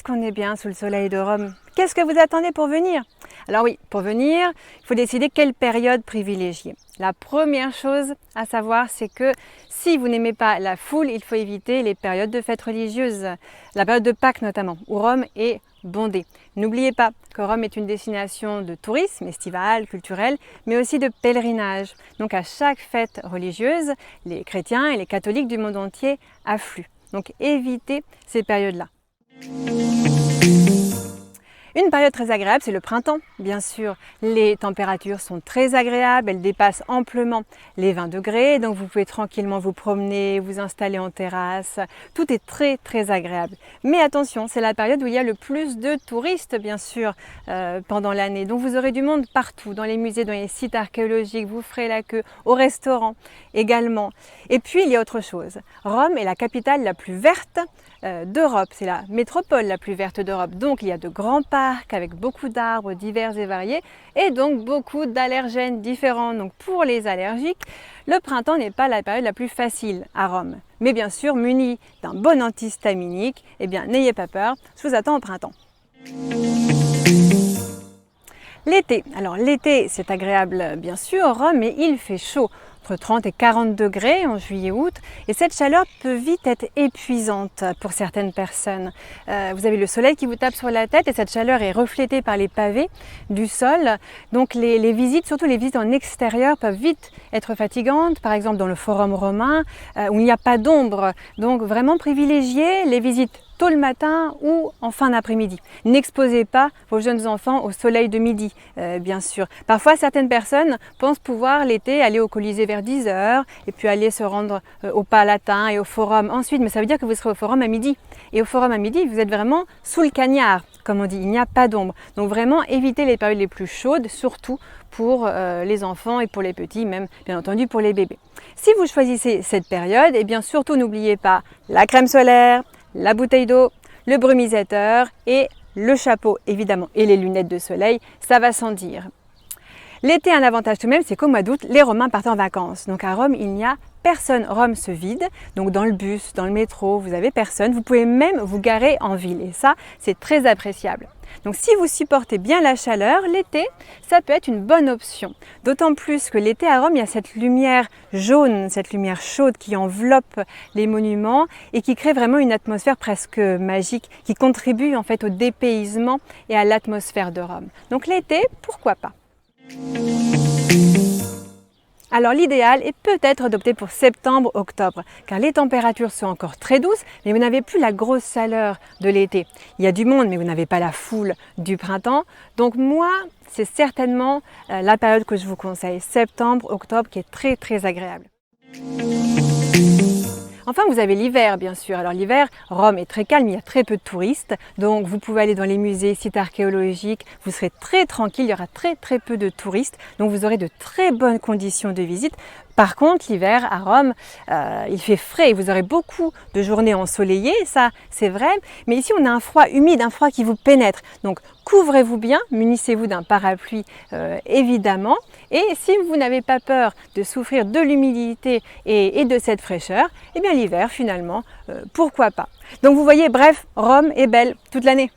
qu'on est bien sous le soleil de Rome. Qu'est-ce que vous attendez pour venir? Alors oui, pour venir, il faut décider quelle période privilégier. La première chose à savoir, c'est que si vous n'aimez pas la foule, il faut éviter les périodes de fêtes religieuses, la période de Pâques notamment, où Rome est bondée. N'oubliez pas que Rome est une destination de tourisme estival, culturel, mais aussi de pèlerinage. Donc à chaque fête religieuse, les chrétiens et les catholiques du monde entier affluent. Donc évitez ces périodes-là. Une période très agréable, c'est le printemps, bien sûr. Les températures sont très agréables, elles dépassent amplement les 20 degrés, donc vous pouvez tranquillement vous promener, vous installer en terrasse. Tout est très agréable. Mais attention, c'est la période où il y a le plus de touristes, bien sûr, pendant l'année. Donc vous aurez du monde partout, dans les musées, dans les sites archéologiques, vous ferez la queue, au restaurant également. Et puis il y a autre chose. Rome est la capitale la plus verte d'Europe, c'est la métropole la plus verte d'Europe. Donc il y a de grands parcs avec beaucoup d'arbres divers et variés et donc beaucoup d'allergènes différents. Donc pour les allergiques, le printemps n'est pas la période la plus facile à Rome. Mais bien sûr, muni d'un bon antihistaminique, eh bien n'ayez pas peur, je vous attends au printemps. L'été, alors l'été c'est agréable bien sûr Rome, mais il fait chaud. Entre 30 et 40 degrés en juillet-août et cette chaleur peut vite être épuisante pour certaines personnes. Vous avez le soleil qui vous tape sur la tête et cette chaleur est reflétée par les pavés du sol. Donc les visites, surtout les visites en extérieur, peuvent vite être fatigantes. Par exemple dans le Forum romain où il n'y a pas d'ombre. Donc vraiment privilégiez les visites tôt le matin ou en fin d'après-midi. N'exposez pas vos jeunes enfants au soleil de midi, bien sûr. Parfois, certaines personnes pensent pouvoir l'été aller au Colisée vers 10 h et puis aller se rendre au Palatin et au Forum ensuite. Mais ça veut dire que vous serez au Forum à midi. Et au Forum à midi, vous êtes vraiment sous le cagnard, comme on dit. Il n'y a pas d'ombre. Donc vraiment, évitez les périodes les plus chaudes, surtout pour les enfants et pour les petits, même bien entendu pour les bébés. Si vous choisissez cette période, eh bien surtout n'oubliez pas la crème solaire, la bouteille d'eau, le brumisateur et le chapeau évidemment et les lunettes de soleil, ça va sans dire. L'été a un avantage tout de même, c'est qu'au mois d'août, les Romains partent en vacances. Donc à Rome, il n'y a personne. Rome se vide, donc dans le bus, dans le métro, vous avez personne. Vous pouvez même vous garer en ville et ça, c'est très appréciable. Donc si vous supportez bien la chaleur, l'été, ça peut être une bonne option. D'autant plus que l'été à Rome, il y a cette lumière jaune, cette lumière chaude qui enveloppe les monuments et qui crée vraiment une atmosphère presque magique, qui contribue en fait au dépaysement et à l'atmosphère de Rome. Donc l'été, pourquoi pas? Alors l'idéal est peut-être d'opter pour septembre-octobre, car les températures sont encore très douces, mais vous n'avez plus la grosse chaleur de l'été. Il y a du monde, mais vous n'avez pas la foule du printemps. Donc moi, c'est certainement la période que je vous conseille, septembre-octobre, qui est très agréable. Enfin, vous avez l'hiver, bien sûr. Alors l'hiver, Rome est très calme, il y a très peu de touristes. Donc vous pouvez aller dans les musées, sites archéologiques. Vous serez très tranquille, il y aura très peu de touristes. Donc vous aurez de très bonnes conditions de visite. Par contre, l'hiver à Rome, il fait frais et vous aurez beaucoup de journées ensoleillées, ça c'est vrai. Mais ici, on a un froid humide, un froid qui vous pénètre. Donc couvrez-vous bien, munissez-vous d'un parapluie évidemment. Et si vous n'avez pas peur de souffrir de l'humidité et de cette fraîcheur, eh bien l'hiver finalement, pourquoi pas. Donc vous voyez, bref, Rome est belle toute l'année.